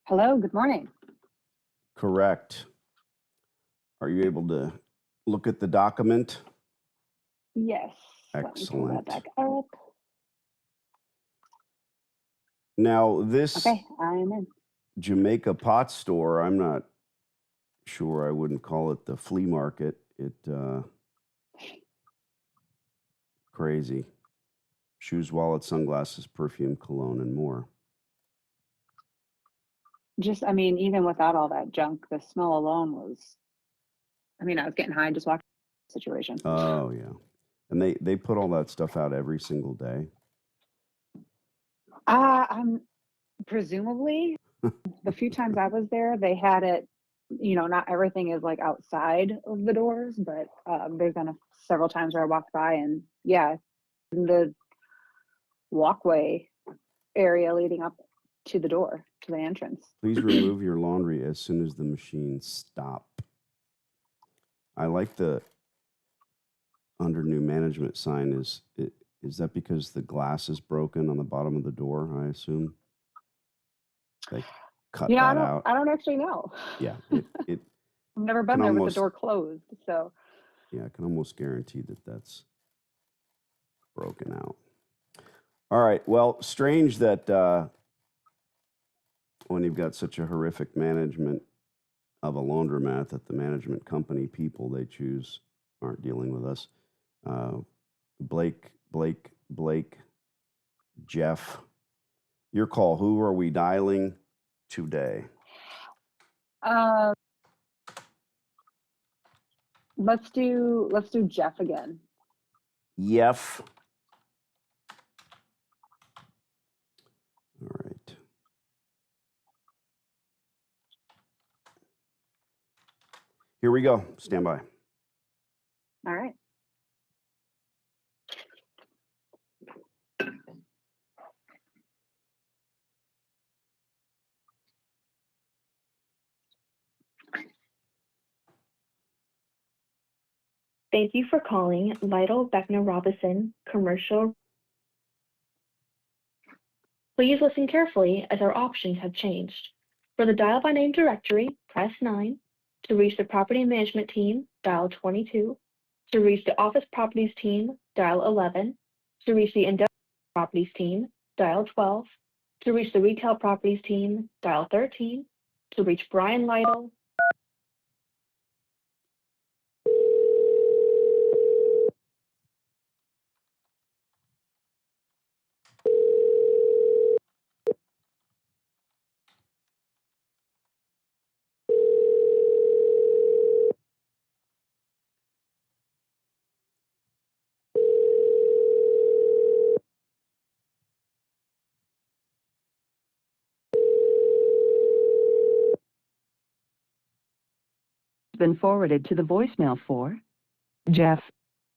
Hello, good morning. Correct. Are you able to look at the document? Yes, let me pull that Excellent. back up. Now, this Okay, I'm in. Jamaica pot store, I'm not sure I wouldn't call it the flea market. Crazy. Shoes, wallet, sunglasses, perfume, cologne, and more. Even without all that junk, the smell alone was, I was getting high just walking the situation. Oh, yeah. And they put all that stuff out every single day. I'm presumably the few times I was there, they had it, not everything is like outside of the doors, but there's been several times where I walked by and yeah, in the walkway area leading up to the door, to the entrance. Please remove your laundry as soon as the machines stop. I like the under new management sign. Is that because the glass is broken on the bottom of the door, I assume? They cut that out. I don't actually know. Yeah, it I've never been can there with the almost, door closed, so. yeah, I can almost guarantee that that's broken out. All right. Well, strange that when you've got such a horrific management of a laundromat, that the management company people they choose aren't dealing with us. Blake, Jeff, your call. Who are we dialing today? Uh, let's do Jeff again. Yef. All right. Here we go. Stand by. All right. Thank you for calling Lytle Beckner Robinson Commercial. Please listen carefully as our options have changed. For the dial by name directory, press 9. To reach the property management team, dial 22. To reach the office properties team, dial 11. To reach the industrial properties team, dial 12. To reach the retail properties team, dial 13. To reach Brian Lytle, Been forwarded to the voicemail for Jeff.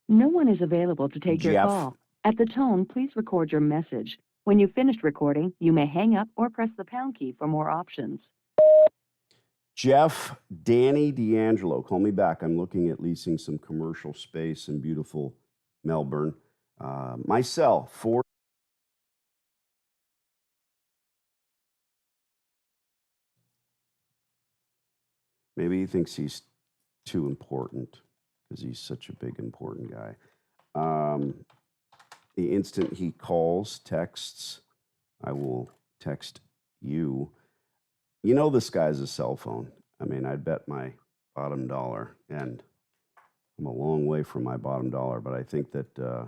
No one is available to take your Jeff. call. At the tone, please record your message. When you've finished recording, you may hang up or press the pound key for more options. Jeff, Danny D'Angelo, call me back. I'm looking at leasing some commercial space in beautiful Melbourne. My cell, 4. Maybe he thinks he's too important because he's such a big, important guy. The instant he calls, texts, I will text you. You know this guy's a cell phone. I mean, I'd bet my bottom dollar, and I'm a long way from my bottom dollar, but I think that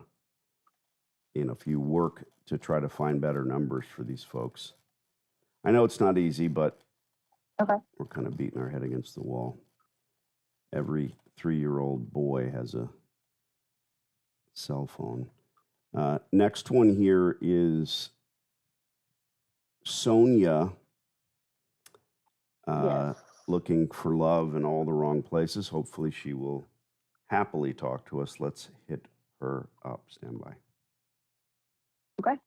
if you work to try to find better numbers for these folks, I know it's not easy, but Okay. we're kind of beating our head against the wall. Every 3-year-old boy has a cell phone. Next one here is Sonia. Yes. Looking for love in all the wrong places. Hopefully she will happily talk to us. Let's hit her up. Stand by. Okay.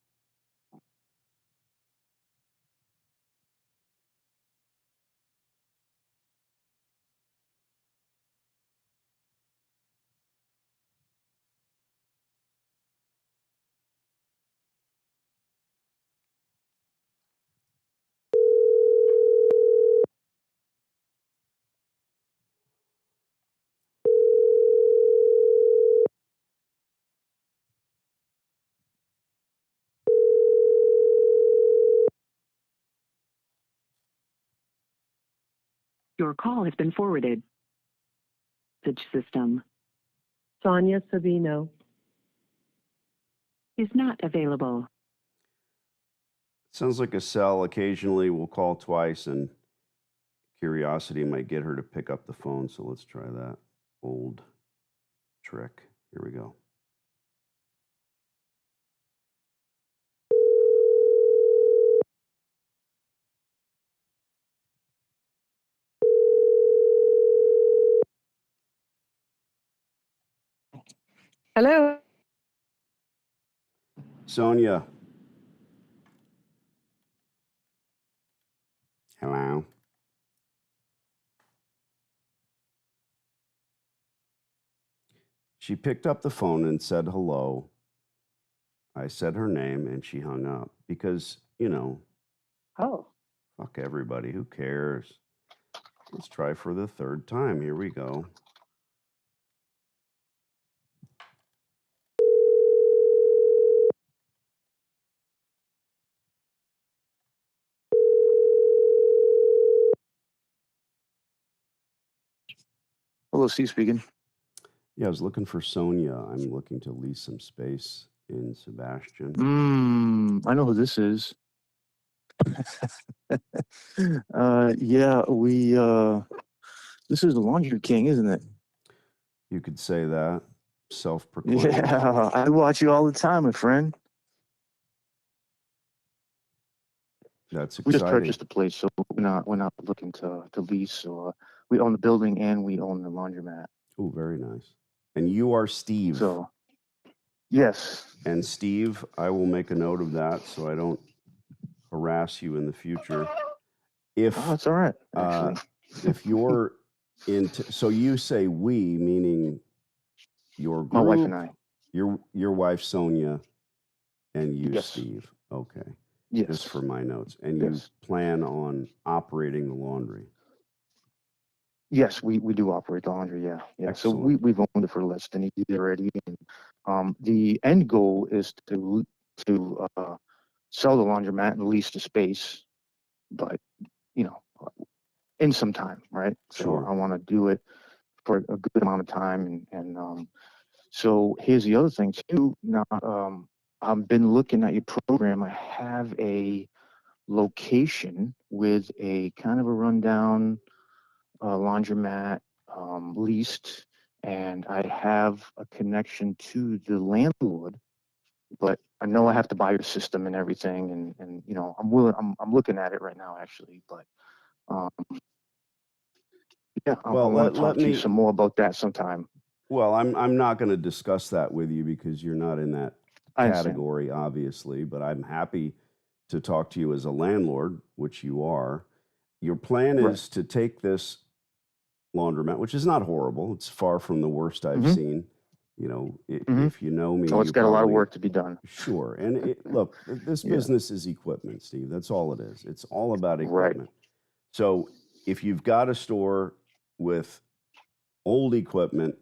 Your call has been forwarded. Message system Sonia Savino. is not available. Sounds like a cell. Occasionally we'll call twice and curiosity might get her to pick up the phone. So let's try that old trick. Here we go. Hello. Sonia. Hello. She picked up the phone and said hello. I said her name and she hung up because, Oh, fuck everybody. Who cares? Let's try for the third time. Here we go. Hello, Steve speaking. Yeah, I was looking for Sonia. I'm looking to lease some space in Sebastian. I know who this is. Yeah, this is the Laundry King, isn't it? You could say that. Self-proclaimed. Yeah, I watch you all the time, my friend. That's We just exciting. purchased the place, so we're not looking to lease. So we own the building and we own the laundromat. Oh, very nice. And you are Steve. So, yes. And Steve, I will make a note of that so I don't harass you in the future. If Oh, that's all right, actually. if you're into, so you say we, meaning your group, My wife and I. your wife Sonia, and you, Yes. Steve. Okay. Yes. Just for my notes. And Yes. you plan on operating the laundry. Yes, we do operate the laundry, yeah. So Excellent. we've owned it for less than a year already. And the end goal is to sell the laundromat and lease the space, but in some time, right? So Sure. I want to do it for a good amount of time, and so here's the other thing too. Now, I've been looking at your program. I have a location with a kind of a rundown laundromat leased, and I have a connection to the landlord. But I know I have to buy your system and everything, and I'm looking at it right now actually. But yeah, I Well, want to talk let to you me. some more about that sometime. Well, I'm not going to discuss that with you because you're not in that I understand. category, obviously. But I'm happy to talk to you as a landlord, which you are. Your plan Right. is to take this laundromat, which is not horrible. It's far from the worst I've Mhm. seen. Mhm. If you know me, Oh, it's you got a lot of probably- work to be done. Sure. And look, this Yeah. business is equipment, Steve. That's all it is. It's all about Right. equipment. So if you've got a store with old equipment,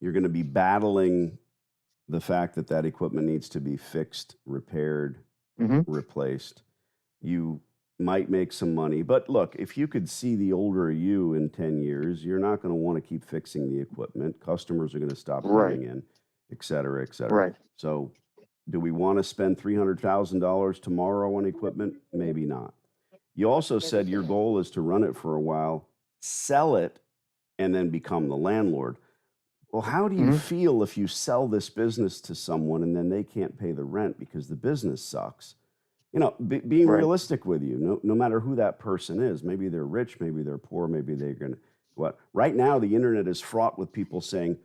you're going to be battling the fact that that equipment needs to be fixed, repaired, Mhm. replaced. You might make some money. But look, if you could see the older you in 10 years, you're not going to want to keep fixing the equipment. Customers are going to stop Right. coming in, et cetera, et cetera. Right. So do we want to spend $300,000 tomorrow on equipment? Maybe not. You also said your goal is to run it for a while, sell it, and then become the landlord. Well, how do you Mhm. feel if you sell this business to someone and then they can't pay the rent because the business sucks? Being Right. realistic with you, no matter who that person is, maybe they're rich, maybe they're poor, maybe they're going to what. Right now, the internet is fraught with people saying,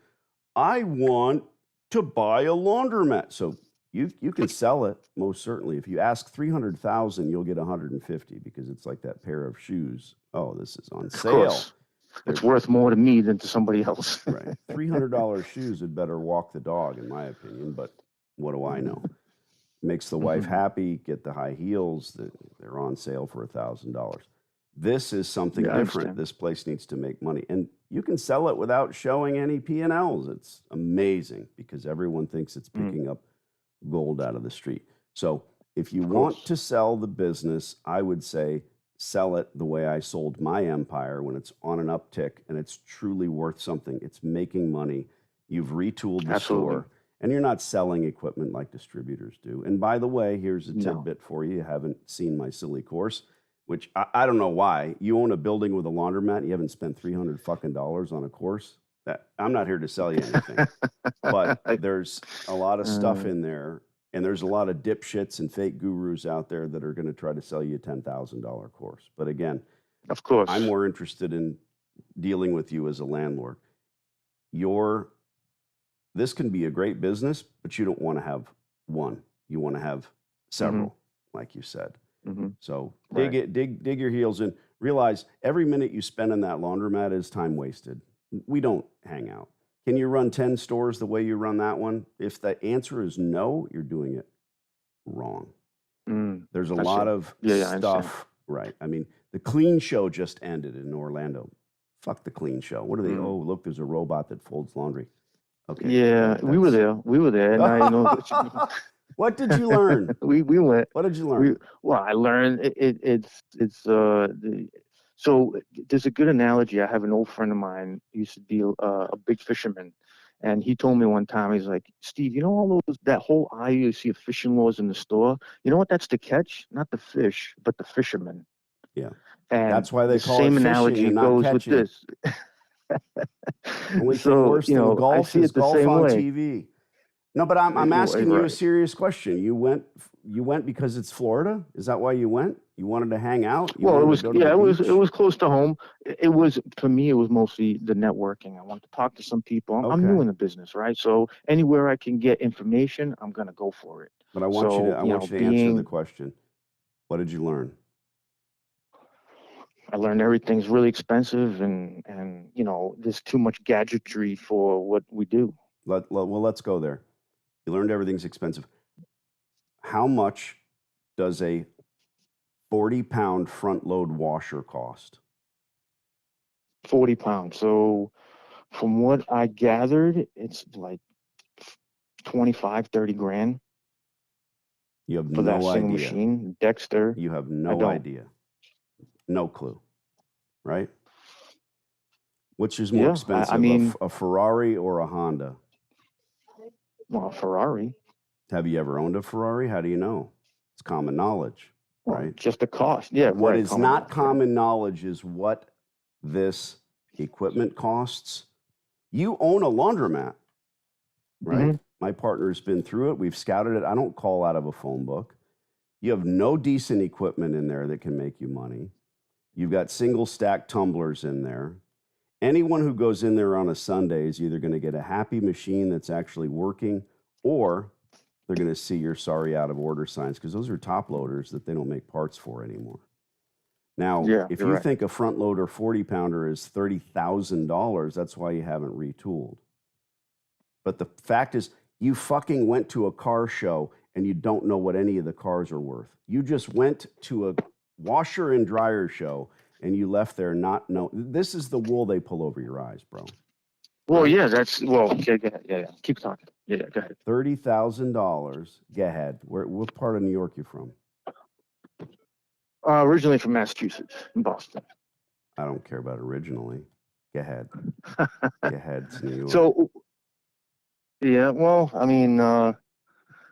I want to buy a laundromat. So you can sell it, most certainly. If you ask 300,000, you'll get 150 because it's like that pair of shoes. Oh, this is on Of sale. course. It's worth more to me than to somebody else. Right. $300 shoes had better walk the dog, in my opinion, but what do I know? Makes the wife Mhm. happy, get the high heels, they're on sale for $1,000. This is something Yeah, I different. understand. This place needs to make money. And you can sell it without showing any P&Ls. It's amazing because everyone thinks it's picking up gold out of the street. So if you want course. to sell the business, I would say sell it the way I sold my empire when it's on an uptick and it's truly worth something. It's making money. You've retooled the Absolutely. store and you're not selling equipment like distributors do. And by the way, here's a No. tidbit for you. You haven't seen my silly course, which I don't know why. You own a building with a laundromat. You haven't spent $300 fucking on a course. That I'm not here to sell you anything, but there's a lot of stuff in there. And there's a lot of dipshits and fake gurus out there that are going to try to sell you a $10,000 course. But again, Of course. I'm more interested in dealing with you as a landlord. This can be a great business, but you don't want to have one. You want to have several, like you said. So dig your heels in. Realize every minute you spend in that laundromat is time wasted. We don't hang out. Can you run 10 stores the way you run that one? If the answer is no, you're doing it wrong. There's a lot of stuff, right? I mean, the Clean Show just ended in Orlando. Fuck the Clean Show. What are they? Oh, look, there's a robot that folds laundry. Okay. Yeah, we were there. We were there. And I know. What did you learn? we went. What did you learn? Well, I learned so there's a good analogy. I have an old friend of mine who used to be a big fisherman, and he told me one time, he's like, Steve, you know all that whole aisle you see of fishing lures in the store? You know what that's to catch? Not the fish, but the fishermen. Yeah. And that's why they the call same it fishing analogy and not goes catching. with this. Only thing worse than golf is golf on TV. No, but I'm asking you a serious question. You went because it's Florida? Is that why you went? You wanted to hang out? Well, it was close to home. It was, for me, it was mostly the networking. I wanted to talk to some people. I'm new in the business, right? So anywhere I can get information, I'm going to go for it. But I want you to answer the question. What did you learn? I learned everything's really expensive and there's too much gadgetry for what we do. Well, let's go there. You learned everything's expensive. How much does a 40-pound front load washer cost? 40 pounds. So from what I gathered, it's like 25, 30 grand. You have for that no single idea. Machine, Dexter. You have no idea. No clue. Right? Which is more expensive, I mean, a Ferrari or a Honda? Well, a Ferrari. Have you ever owned a Ferrari? How do you know? It's common knowledge, right? Just the cost. Yeah. What is not common knowledge is what this equipment costs. You own a laundromat, right? My partner's been through it. We've scouted it. I don't call out of a phone book. You have no decent equipment in there that can make you money. You've got single stack tumblers in there. Anyone who goes in there on a Sunday is either going to get a happy machine that's actually working, or they're going to see your sorry out of order signs, because those are top loaders that they don't make parts for anymore. Now, if you think a front loader 40-pounder is $30,000, that's why you haven't retooled. But the fact is, you fucking went to a car show and you don't know what any of the cars are worth. You just went to a washer and dryer show and you left there not know. This is the wool they pull over your eyes, bro. Well, yeah, that's, well, go ahead. Yeah. Keep talking. Yeah, go ahead. $30,000. Go ahead. What part of New York you from? Originally from Massachusetts, in Boston. I don't care about originally. Go ahead. Go ahead. It's New York. So, yeah, well, I mean,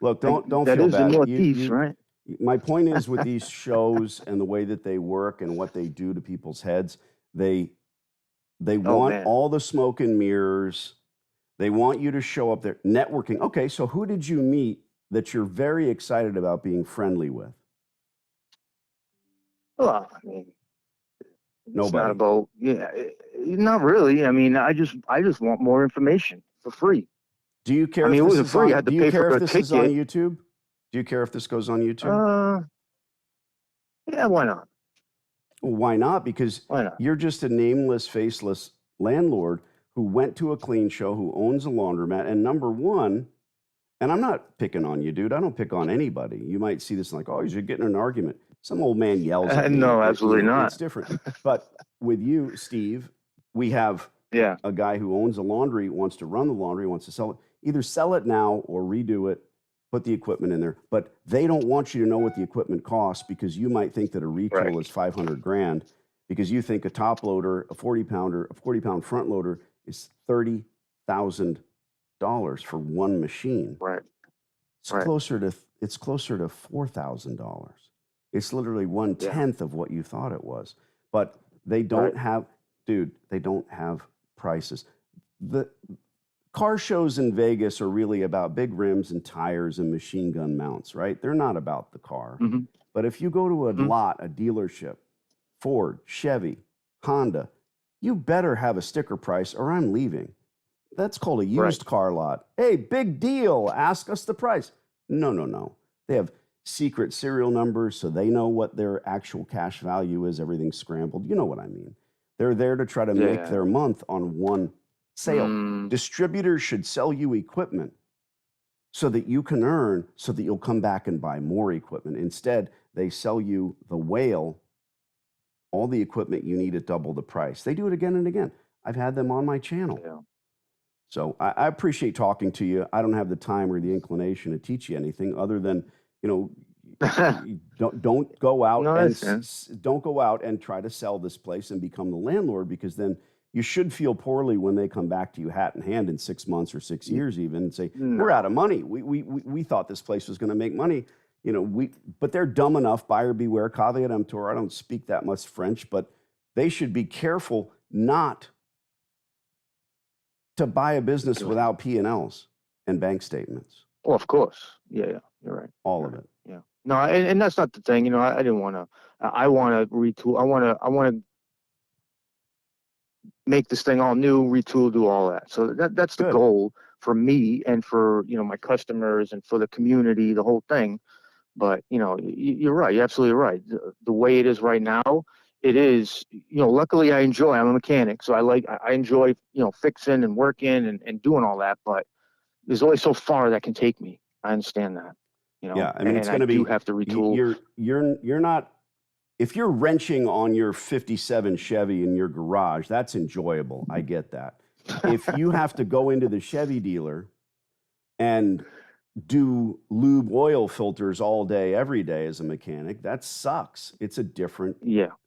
look, don't feel bad. That is the Northeast, right? My point is, with these shows and the way that they work and what they do to people's heads, they want all the smoke and mirrors. They want you to show up there networking. Okay, so who did you meet that you're very excited about being friendly with? Well, I mean, nobody. It's not about, not really. I mean, I just want more information for free. Do you care? I mean, if it wasn't free. I had to pay for a ticket. Do you care if this is on YouTube? Do you care if this goes on YouTube? Yeah, why not? Well, why not? Because you're just a nameless, faceless landlord who went to a clean show, who owns a laundromat, and number one, and I'm not picking on you, dude. I don't pick on anybody. You might see this like, oh, you're getting in an argument. Some old man yells at me. No, absolutely not. It's different. But with you, Steve, we have a guy who owns a laundry, wants to run the laundry, wants to sell it. Either sell it now or redo it put the equipment in there, but they don't want you to know what the equipment costs because you might think that a retool Right. is 500 grand because you think a top loader, a 40-pound front loader is $30,000 for one machine. Right. It's Right. closer to $4,000. It's literally 1/10 of what you thought it was. But they don't Right. have, dude, they don't have prices. The car shows in Vegas are really about big rims and tires and machine gun mounts, right? They're not about the car. Mm-hmm. But if you go to a Mhm. lot, a dealership, Ford, Chevy, Honda, you better have a sticker price or I'm leaving. That's called a used car lot. Hey, big deal. Ask us the price. No. They have secret serial numbers so they know what their actual cash value is. Everything's scrambled. You know what I mean. They're there to try to make Yeah. their month on one sale. Mm, Distributors should sell you equipment so that you can earn, so that you'll come back and buy more equipment. Instead, they sell you the whale, all the equipment you need at double the price. They do it again and again. I've had them on my channel. yeah. So I appreciate talking to you. I don't have the time or the inclination to teach you anything other than, you don't go out No, and that's fair. don't go out and try to sell this place and become the landlord, because then you should feel poorly when they come back to you hat in hand in 6 months or 6 years even and say, we're out of money. We thought this place was going to make money. But they're dumb enough, buyer beware, caveat emptor. I don't speak that much French, but they should be careful not to buy a business without P&Ls and bank statements. Oh, of course. Yeah, you're right. All of it. Yeah. No, and that's not the thing. I didn't want to. I want to retool. I want to make this thing all new, retool, do all that. So that's the Good. goal for me and for my customers and for the community, the whole thing. But you're right. You're absolutely right. The way it is right now, it is. Luckily, I'm a mechanic, so I enjoy fixing and working and doing all that. But there's only so far that can take me. I understand that. Yeah, I mean, it's going to do be. have to retool. You're not. If you're wrenching on your '57 Chevy in your garage, that's enjoyable. I get that. If you have to go into the Chevy dealer and do lube oil filters all day, every day as a mechanic, that sucks. It's a different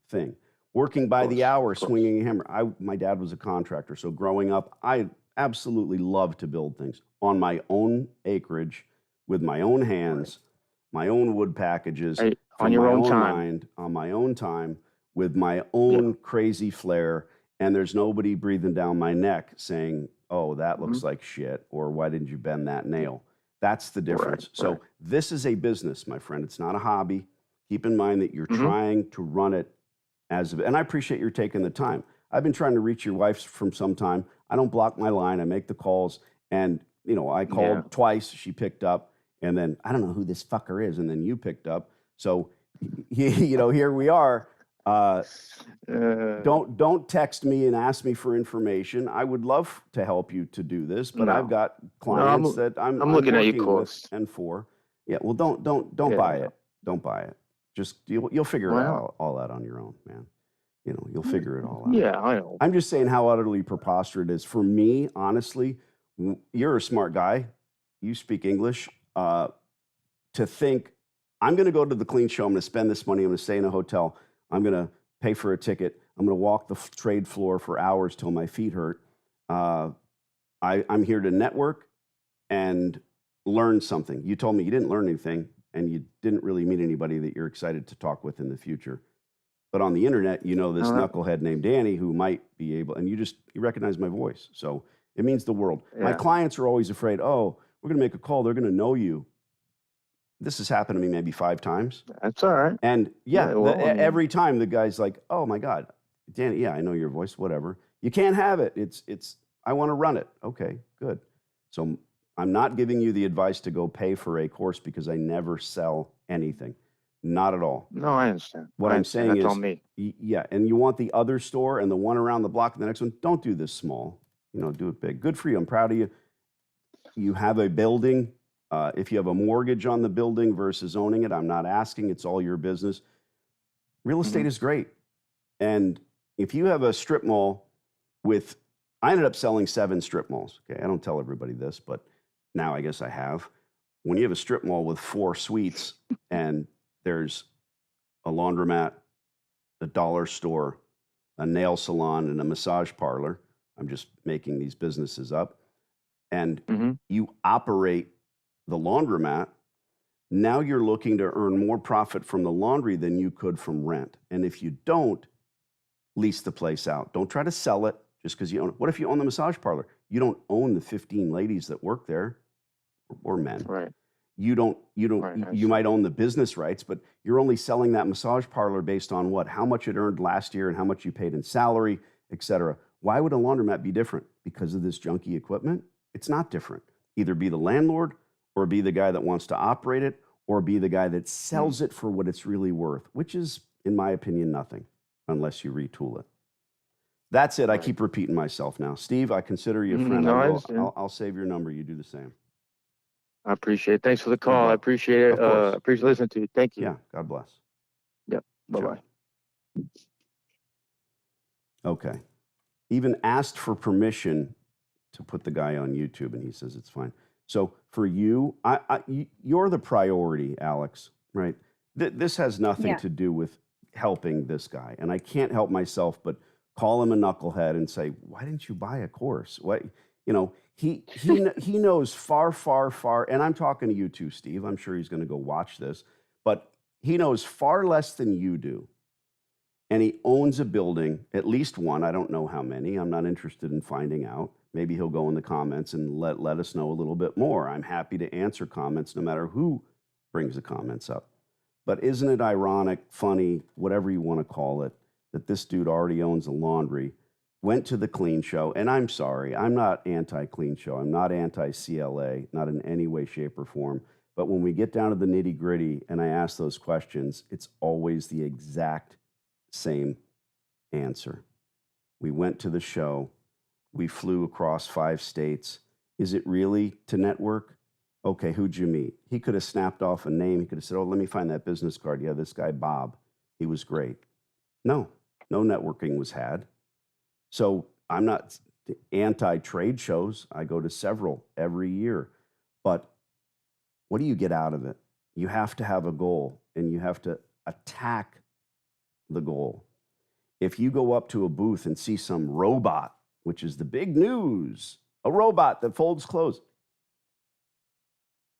thing. Working by the hour, swinging a hammer. My dad was a contractor, so growing up, I absolutely loved to build things on my own acreage, with my own hands, my own wood packages, on your own time, mind, on my own time, with my own crazy flair. And there's nobody breathing down my neck saying, "Oh, that looks like shit," or "Why didn't you bend that nail?" That's the difference. So this is a business, my friend. It's not a hobby. Keep in mind that you're trying to run it and I appreciate your taking the time. I've been trying to reach your wife from some time. I don't block my line. I make the calls, and I called twice. She picked up, and then I don't know who this fucker is, and then you picked up. So, here we are. Don't text me and ask me for information. I would love to help you to do this, but I've got clients that I'm looking at your working course with and for. Yeah, well, don't buy it. Don't buy it. Just you'll figure it out all out on your own, man. You'll figure it all out. Yeah, I know. I'm just saying how utterly preposterous it is. For me, honestly, you're a smart guy. You speak English. To think, I'm going to go to the clean show. I'm going to spend this money. I'm going to stay in a hotel. I'm going to pay for a ticket. I'm going to walk the trade floor for hours till my feet hurt. I'm here to network and learn something. You told me you didn't learn anything, and you didn't really meet anybody that you're excited to talk with in the future. But on the internet, this knucklehead named Danny who might be able, and you recognize my voice. So it means the world. Yeah. My clients are always afraid, we're going to make a call. They're going to know you. This has happened to me maybe 5 times. That's all right. And every time the guy's like, "Oh my God, Danny, I know your voice, whatever. You can't have it. I want to run it." Okay, good. So I'm not giving you the advice to go pay for a course because I never sell anything. Not at all. No, I understand. What I'm saying that's is, on me. Yeah, and you want the other store and the one around the block and the next one, don't do this small. Do it big. Good for you. I'm proud of you. You have a building. If you have a mortgage on the building versus owning it, I'm not asking. It's all your business. Real estate is great. And if you have a strip mall I ended up selling 7 strip malls. Okay, I don't tell everybody this, but now I guess I have. when you have a strip mall with 4 suites and there's a laundromat, a dollar store, a nail salon, and a massage parlor, I'm just making these businesses up, and you operate the laundromat, now you're looking to earn more profit from the laundry than you could from rent. And if you don't, lease the place out. Don't try to sell it just because you own it. What if you own the massage parlor? You don't own the 15 ladies that work there, or men. Right. You might own the business rights, but you're only selling that massage parlor based on what? How much it earned last year and how much you paid in salary, et cetera. Why would a laundromat be different? Because of this junky equipment? It's not different. Either be the landlord or be the guy that wants to operate it or be the guy that sells it for what it's really worth, which is, in my opinion, nothing unless you retool it. That's it. I keep repeating myself now. Steve, I consider you a friend. No, I'll save your number. You do the same. I appreciate it. Thanks for the call. I appreciate it. Appreciate listening to you. Thank you. Yeah. God bless. Yep. Bye-bye. Okay. Even asked for permission to put the guy on YouTube, and he says it's fine. So for you, you're the priority, Alex, right? This has nothing to do with helping this guy. And I can't help myself but call him a knucklehead and say, why didn't you buy a course? What, you know, he knows far, far, far, and I'm talking to you too, Steve. I'm sure he's going to go watch this, but he knows far less than you do. And he owns a building, at least one. I don't know how many. I'm not interested in finding out. Maybe he'll go in the comments and let us know a little bit more. I'm happy to answer comments no matter who brings the comments up. But isn't it ironic, funny, whatever you want to call it, that this dude already owns a laundry, went to the clean show, and I'm sorry, I'm not anti-clean show. I'm not anti-CLA, not in any way, shape, or form. But when we get down to the nitty-gritty and I ask those questions, it's always the exact same answer. We went to the show. We flew across 5 states. Is it really to network? Okay, who'd you meet? He could have snapped off a name. He could have said, oh, let me find that business card. Yeah, this guy, Bob, he was great. No networking was had. So I'm not anti-trade shows. I go to several every year. But what do you get out of it? You have to have a goal, and you have to attack the goal. If you go up to a booth and see some robot, which is the big news, a robot that folds clothes,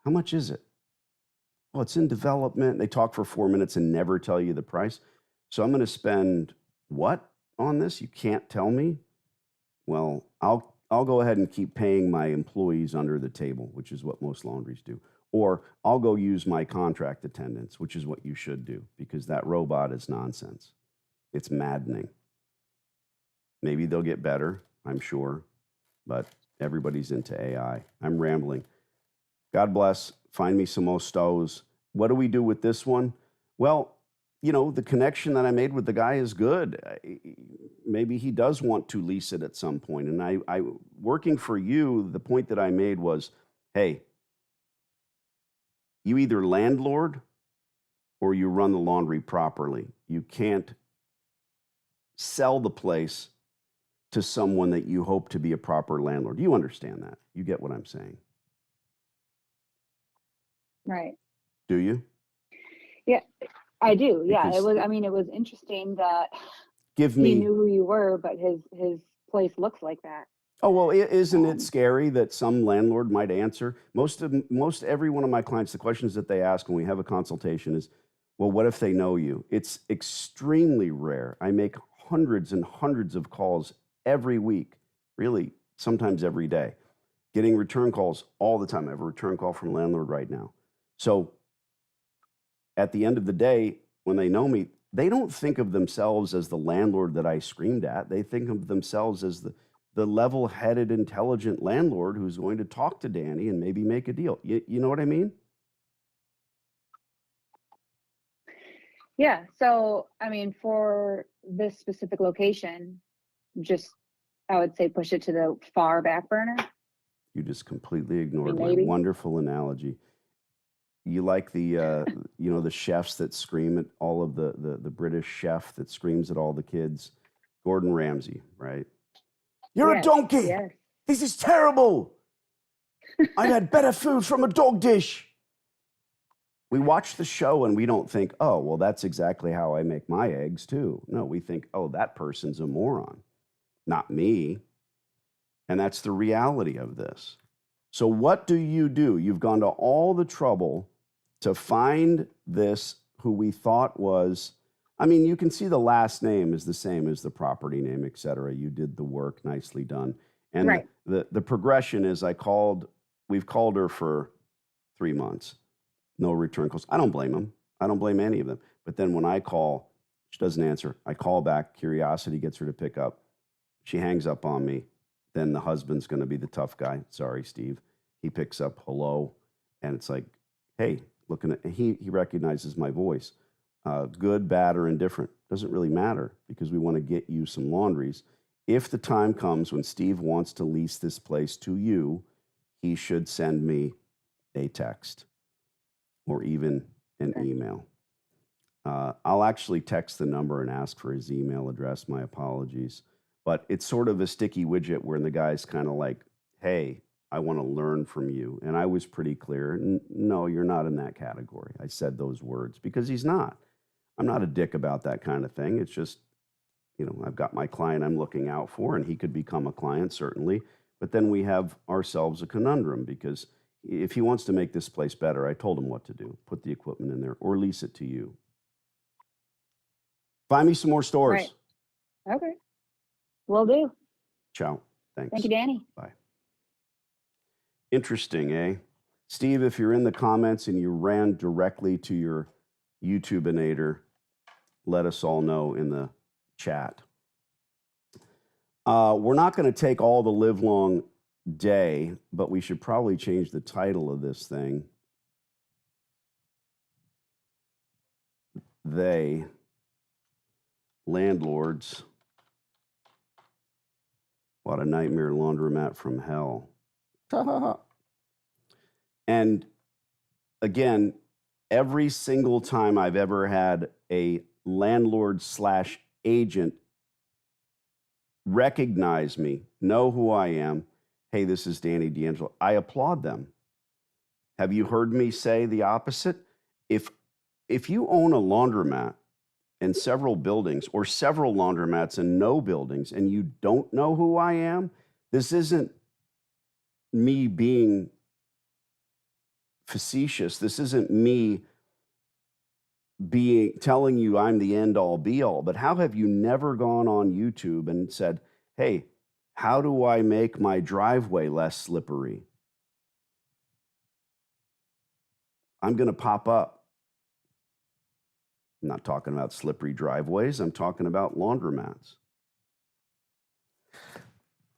how much is it? Well, it's in development. They talk for 4 minutes and never tell you the price. So I'm going to spend what on this? You can't tell me? Well, I'll go ahead and keep paying my employees under the table, which is what most laundries do. Or I'll go use my contract attendants, which is what you should do, because that robot is nonsense. It's maddening. Maybe they'll get better, I'm sure, but everybody's into AI. I'm rambling. God bless. Find me some more stoves. What do we do with this one? Well, you know, the connection that I made with the guy is good. Maybe he does want to lease it at some point. And I working for you, the point that I made was, hey, you either landlord or you run the laundry properly. You can't sell the place to someone that you hope to be a proper landlord. You understand that. You get what I'm saying. Right. Do you? Yeah, I do. Yeah, Because it was interesting that give he me. knew who you were, but his place looks like that. Oh, well, isn't it scary that some landlord might answer? Most every one of my clients, the questions that they ask when we have a consultation is, well, what if they know you? It's extremely rare. I make hundreds and hundreds of calls every week, really, sometimes every day, getting return calls all the time. I have a return call from a landlord right now. So at the end of the day, when they know me, they don't think of themselves as the landlord that I screamed at. They think of themselves as the level-headed, intelligent landlord who's going to talk to Danny and maybe make a deal. You know what I mean? Yeah. So, for this specific location, just, I would say push it to the far back burner. You just completely ignored my Maybe. wonderful analogy. You like the, the chefs that scream at all of the British chef that screams at all the kids, Gordon Ramsay, right? You're a donkey. Yes. This is terrible. I've had better food from a dog dish. We watch the show and we don't think, oh, well, that's exactly how I make my eggs too. No, we think, oh, that person's a moron, not me. And that's the reality of this. So what do? You've gone to all the trouble to find this who we thought was, I mean, you can see the last name is the same as the property name, et cetera. You did the work, nicely done. And Right. the progression is we've called her for 3 months. No return calls. I don't blame them. I don't blame any of them. But then when I call, she doesn't answer. I call back. Curiosity gets her to pick up. She hangs up on me. Then the husband's going to be the tough guy. Sorry, Steve. He picks up, hello. And it's like, hey, looking at, he recognizes my voice. Good, bad, or indifferent. Doesn't really matter because we want to get you some laundries. If the time comes when Steve wants to lease this place to you, he should send me a text or even an email. I'll actually text the number and ask for his email address. My apologies. But it's sort of a sticky widget where the guy's kind of like, hey, I want to learn from you. And I was pretty clear. No, you're not in that category. I said those words because he's not. I'm not a dick about that kind of thing. It's just, I've got my client I'm looking out for, and he could become a client, certainly. But then we have ourselves a conundrum because if he wants to make this place better, I told him what to do. Put the equipment in there or lease it to you. Find me some more stores. Right. Okay. Will do. Ciao. Thanks. Thank you, Danny. Bye. Interesting, eh? Steve, if you're in the comments and you ran directly to your YouTubeinator, let us all know in the chat. We're not going to take all the livelong day, but we should probably change the title of this thing. They, landlords, what a nightmare laundromat from hell. And again, every single time I've ever had a landlord / agent recognize me, know who I am, hey, this is Danny D'Angelo, I applaud them. Have you heard me say the opposite? If you own a laundromat and several buildings or several laundromats and no buildings and you don't know who I am, this isn't me being facetious. This isn't me telling you I'm the end all be all, but how have you never gone on YouTube and said, hey, how do I make my driveway less slippery? I'm going to pop up. I'm not talking about slippery driveways. I'm talking about laundromats.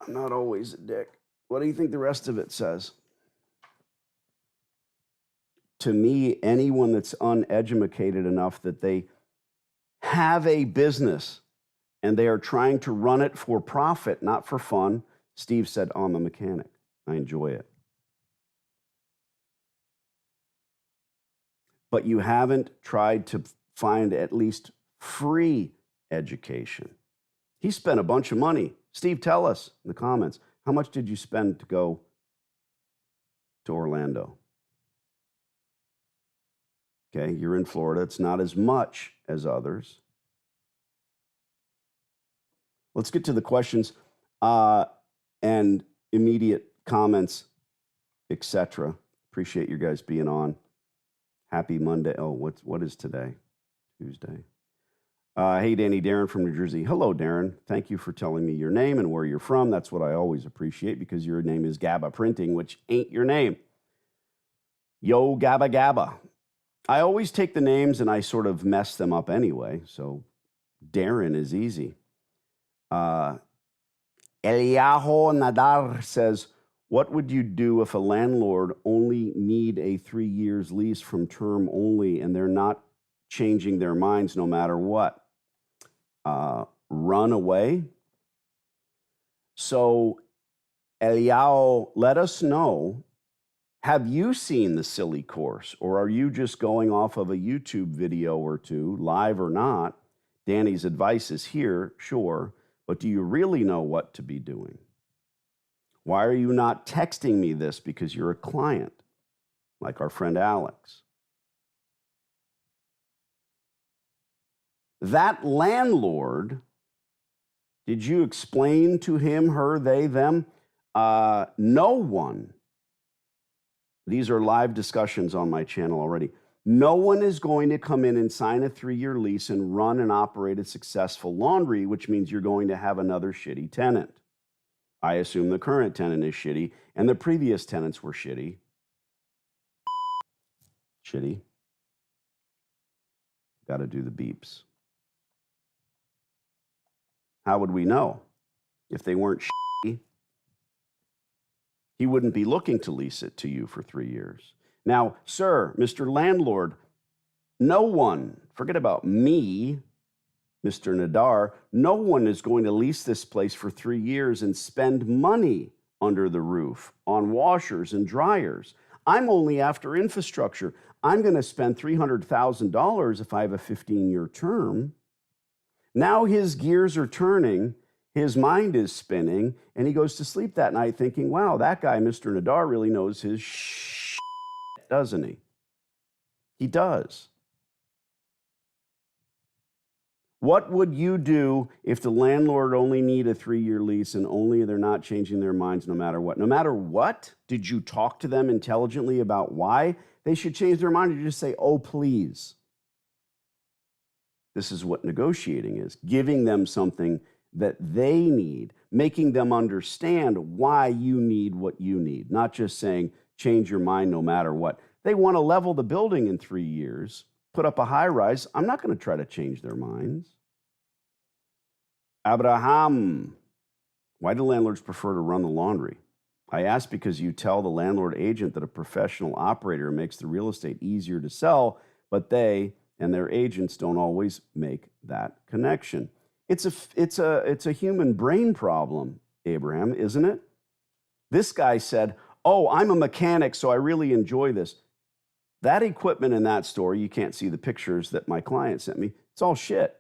I'm not always a dick. What do you think the rest of it says? To me, anyone that's uneducated enough that they have a business and they are trying to run it for profit, not for fun. Steve said, oh, I'm a mechanic. I enjoy it. But you haven't tried to find at least free education. He spent a bunch of money. Steve, tell us in the comments, how much did you spend to go to Orlando? Okay, you're in Florida. It's not as much as others. Let's get to the questions and immediate comments, etc. Appreciate you guys being on. Happy Monday. Oh, what is today? Tuesday. Hey, Danny, Darren from New Jersey. Hello, Darren. Thank you for telling me your name and where you're from. That's what I always appreciate because your name is Gabba Printing, which ain't your name. Yo, Gabba Gabba. I always take the names and I sort of mess them up anyway. So Darren is easy. Eliyahu Nadar says, what would you do if a landlord only need a 3 years lease from term only and they're not changing their minds no matter what? Run away? So Eliyahu, let us know. Have you seen the silly course, or are you just going off of a YouTube video or two, live or not? Danny's advice is here, sure, but do you really know what to be doing? Why are you not texting me this because you're a client, like our friend Alex? That landlord, did you explain to him, her, they, them? No one. These are live discussions on my channel already. No one is going to come in and sign a 3-year lease and run and operate a successful laundry, which means you're going to have another shitty tenant. I assume the current tenant is shitty and the previous tenants were shitty. Shitty. Got to do the beeps. How would we know? If they weren't shitty, he wouldn't be looking to lease it to you for 3 years. Now, sir, Mr. Landlord, no one, forget about me, Mr. Nadar, no one is going to lease this place for 3 years and spend money under the roof on washers and dryers. I'm only after infrastructure. I'm going to spend $300,000 if I have a 15-year term. Now his gears are turning, his mind is spinning, and he goes to sleep that night thinking, wow, that guy, Mr. Nadar, really knows his shit, doesn't he? He does. What would you do if the landlord only need a 3-year lease and only they're not changing their minds no matter what? No matter what, did you talk to them intelligently about why they should change their mind, or you just say, oh, please? This is what negotiating is, giving them something that they need, making them understand why you need what you need, not just saying, change your mind no matter what. They want to level the building in 3 years, put up a high rise. I'm not going to try to change their minds. Abraham, why do landlords prefer to run the laundry? I ask because you tell the landlord agent that a professional operator makes the real estate easier to sell, but they and their agents don't always make that connection. It's a human brain problem, Abraham, isn't it? This guy said, oh, I'm a mechanic, so I really enjoy this. That equipment in that store, you can't see the pictures that my client sent me. It's all shit.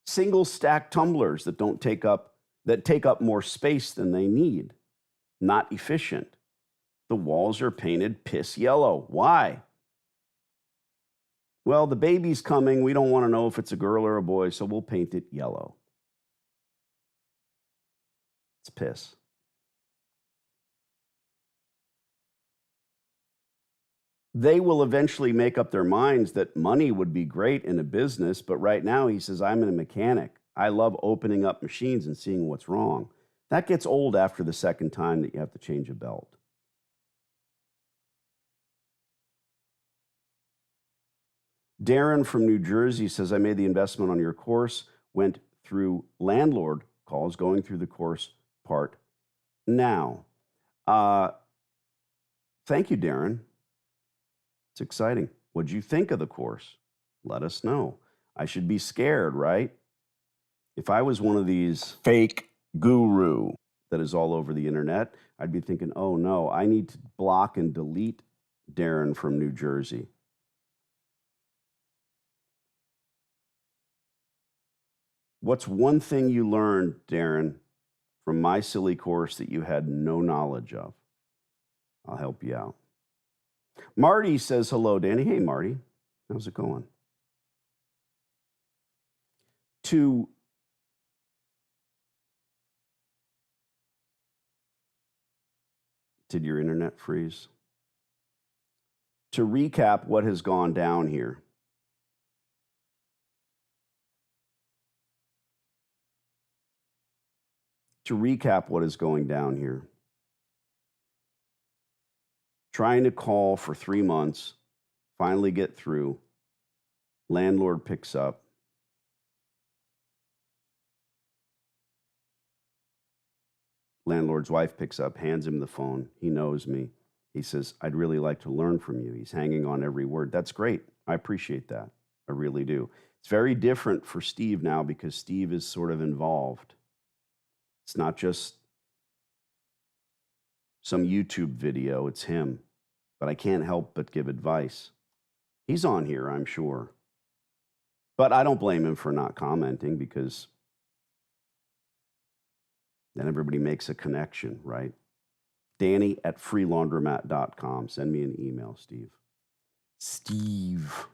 Single stack tumblers that take up more space than they need. Not efficient. The walls are painted piss yellow. Why? Well, the baby's coming. We don't want to know if it's a girl or a boy, so we'll paint it yellow. It's piss. They will eventually make up their minds that money would be great in a business, but right now he says, I'm a mechanic. I love opening up machines and seeing what's wrong. That gets old after the second time that you have to change a belt. Darren from New Jersey says, I made the investment on your course, went through landlord calls, going through the course part now. Thank you, Darren. It's exciting. What'd you think of the course? Let us know. I should be scared, right? If I was one of these fake guru that is all over the internet, I'd be thinking, oh no, I need to block and delete Darren from New Jersey. What's one thing you learned, Darren, from my silly course that you had no knowledge of? I'll help you out. Marty says hello, Danny. Hey, Marty. How's it going? Did your internet freeze? To recap what has gone down here. To recap what is going down here. Trying to call for 3 months, finally get through. Landlord picks up. Landlord's wife picks up, hands him the phone. He knows me. He says, I'd really like to learn from you. He's hanging on every word. That's great. I appreciate that. I really do. It's very different for Steve now because Steve is sort of involved. It's not just some YouTube video, it's him. But I can't help but give advice. He's on here, I'm sure. But I don't blame him for not commenting because then everybody makes a connection, right? Danny@freelaundromat.com. Send me an email, Steve. Steve.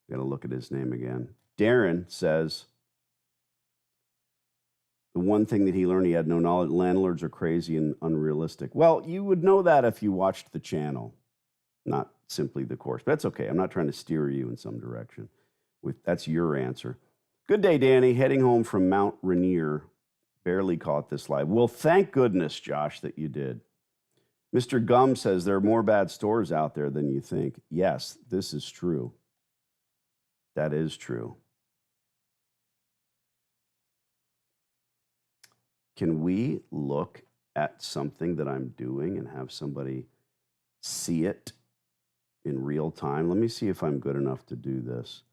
Got to look at his name again. Darren says the one thing that he learned, he had no knowledge. Landlords are crazy and unrealistic. Well, you would know that if you watched the channel, not simply the course. But that's okay. I'm not trying to steer you in some direction. That's your answer. Good day, Danny. Heading home from Mount Rainier. Barely caught this live. Well, thank goodness, Josh, that you did. Mr. Gum says there are more bad stores out there than you think. Yes, this is true. That is true. Can we look at something that I'm doing and have somebody see it in real time? Let me see if I'm good enough to do this.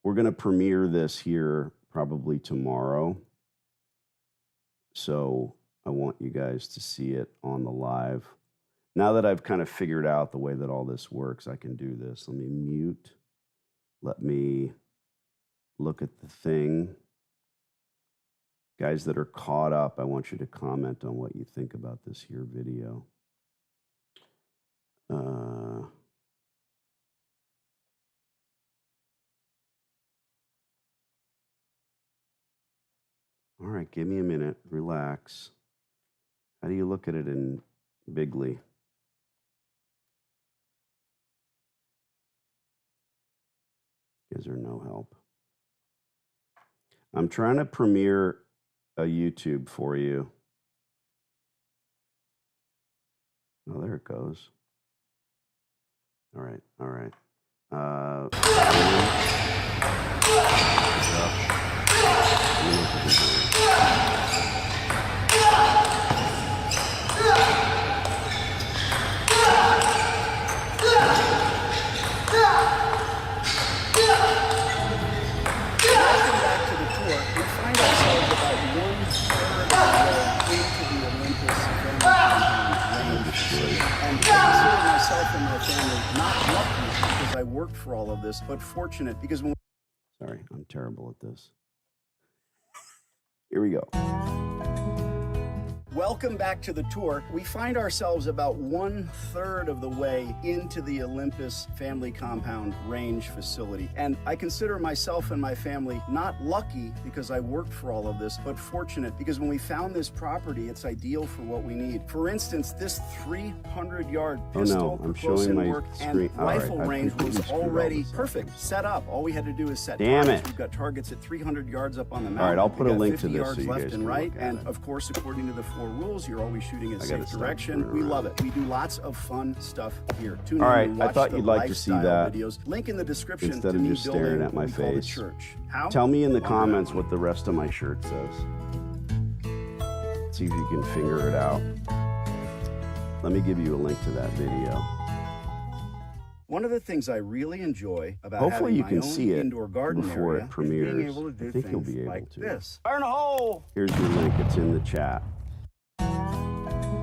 We're going to premiere this here probably tomorrow. So I want you guys to see it on the live. Now that I've kind of figured out the way that all this works, I can do this. Let me mute. Let me look at the thing. Guys that are caught up, I want you to comment on what you think about this here video. All right, give me a minute. Relax. How do you look at it in Bigly? Is there no help? I'm trying to premiere a YouTube for you. Oh, there it goes. All right, all right. And my family not lucky because I worked for all of this, but fortunate because when Sorry, I'm terrible at this. Here we go. Welcome back to the tour. We find ourselves about 1/3 of the way into the Olympus family compound range facility. And I consider myself and my family not lucky because I worked for all of this, but fortunate because when we found this property, it's ideal for what we need. For instance, this 300-yard pistol, I'm close showing in my work, screen. and rifle I've range completely was screwed all already this up. perfect, set up. All we had to do is set Damn targets. it. We've got targets at 300 yards up on the mountain. All right, I'll put a We've got link to 50 this so yards you left guys and can right. look at And it. of course, according to the 4 rules, you're always shooting in I gotta safe stop direction. screwing We around. love it. We do lots of fun stuff here. Tune All in right, and I watch thought the you'd like to see lifestyle that videos. Link in the description instead to of me just staring building at my what we call the face. church. How? Tell me in the Laundromat comments money. what the rest of my shirt says. See if you can figure it out. Let me give you a link to that video. One of the things I really enjoy about Hopefully having you my can own see it indoor garden before area it premieres. is being able to do I think you'll things be able like to. this. Burn a hole! Here's your link. It's in the chat.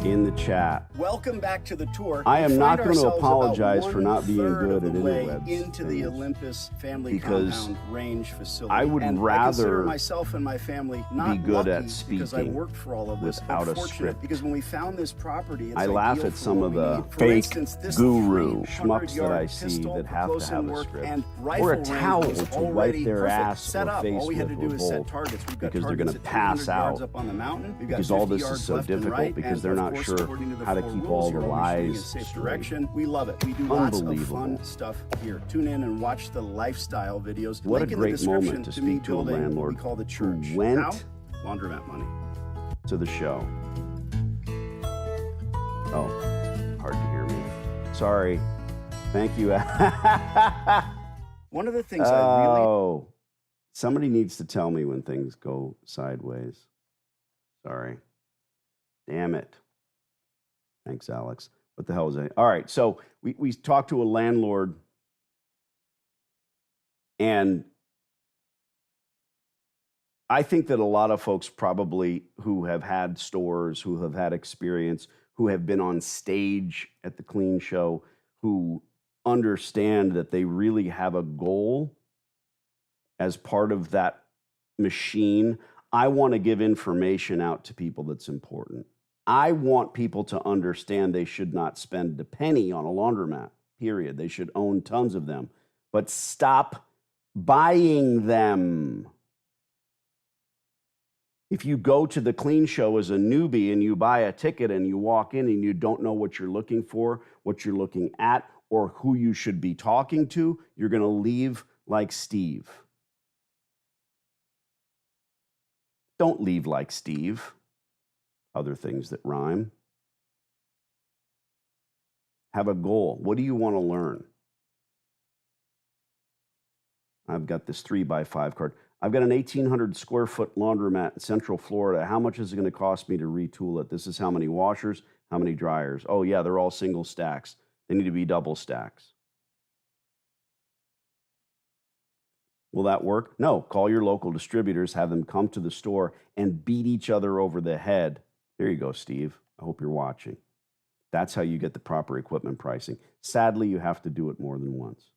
In the chat. Welcome back to the tour. I am We not find going to ourselves about apologize for not being 1/3 good of at the way interwebs into the things, Olympus family because compound range facility. I would and I rather consider myself and my family not be good lucky at because I speaking worked for all of this, without but a fortunate script. because when we found this property, it's I laugh ideal at for some what of we the need. For fake instance, this guru 300 schmucks that I yard see pistol that have close to have in a work script. and Or a rifle range towel was to already wipe their perfect. ass Set or up. face All we had to with do or is set both, targets. We've got because they're targets gonna at pass 300 yards out. up on the mountain. We've got Because all 50 this is yards so left and difficult right, because and they're of not course, sure according to the how to 4 keep rules, all the you're always shooting in lies safe straight. direction. We love it. We do lots of Unbelievable. fun stuff here. Tune in and watch the lifestyle videos. What a Link in the great description moment to to me speak to a building what landlord we call the who church. went How? Laundromat money. to the show. Oh, hard to hear me. Sorry. Thank you. One of the things I really Oh, somebody needs to tell me when things go sideways. Sorry. Damn it. Thanks, Alex. What the hell was that? All right, so we talked to a landlord, and I think that a lot of folks probably who have had stores, who have had experience, who have been on stage at the Clean Show, who understand that they really have a goal as part of that machine. I want to give information out to people that's important. I want people to understand they should not spend a penny on a laundromat, period. They should own tons of them. But stop buying them. If you go to the clean show as a newbie and you buy a ticket and you walk in and you don't know what you're looking for, what you're looking at, or who you should be talking to, you're going to leave like Steve. Don't leave like Steve. Other things that rhyme. Have a goal. What do you want to learn? I've got this 3x5 card. I've got an 1,800 square foot laundromat in Central Florida. How much is it going to cost me to retool it? This is how many washers, how many dryers. Oh yeah, they're all single stacks. They need to be double stacks. Will that work? No. Call your local distributors, have them come to the store and beat each other over the head. There you go, Steve. I hope you're watching. That's how you get the proper equipment pricing. Sadly, you have to do it more than once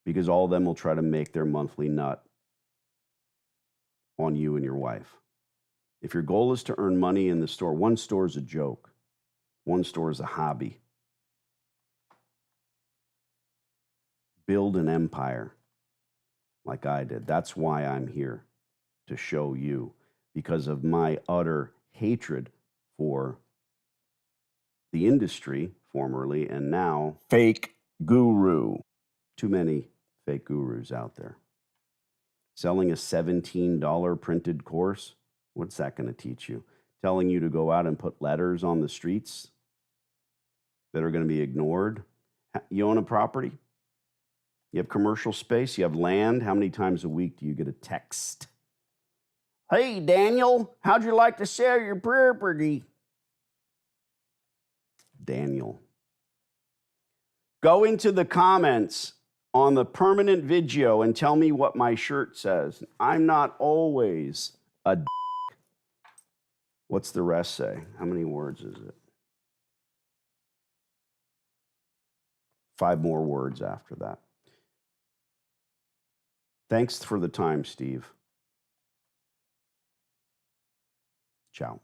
because all of them will try to make their monthly nut on you and your wife. If your goal is to earn money in the store, one store is a joke. One store is a hobby. Build an empire like I did. That's why I'm here, to show you, because of my utter hatred for the industry, formerly, and now fake guru. Too many fake gurus out there. Selling a $17 printed course, what's that going to teach you? Telling you to go out and put letters on the streets that are going to be ignored. You own a property? You have commercial space? You have land? How many times a week do you get a text? Hey, Daniel, how'd you like to sell your property? Daniel. Go into the comments on the permanent video and tell me what my shirt says. I'm not always a d***. What's the rest say? How many words is it? 5 more words after that. Thanks for the time, Steve. Ciao.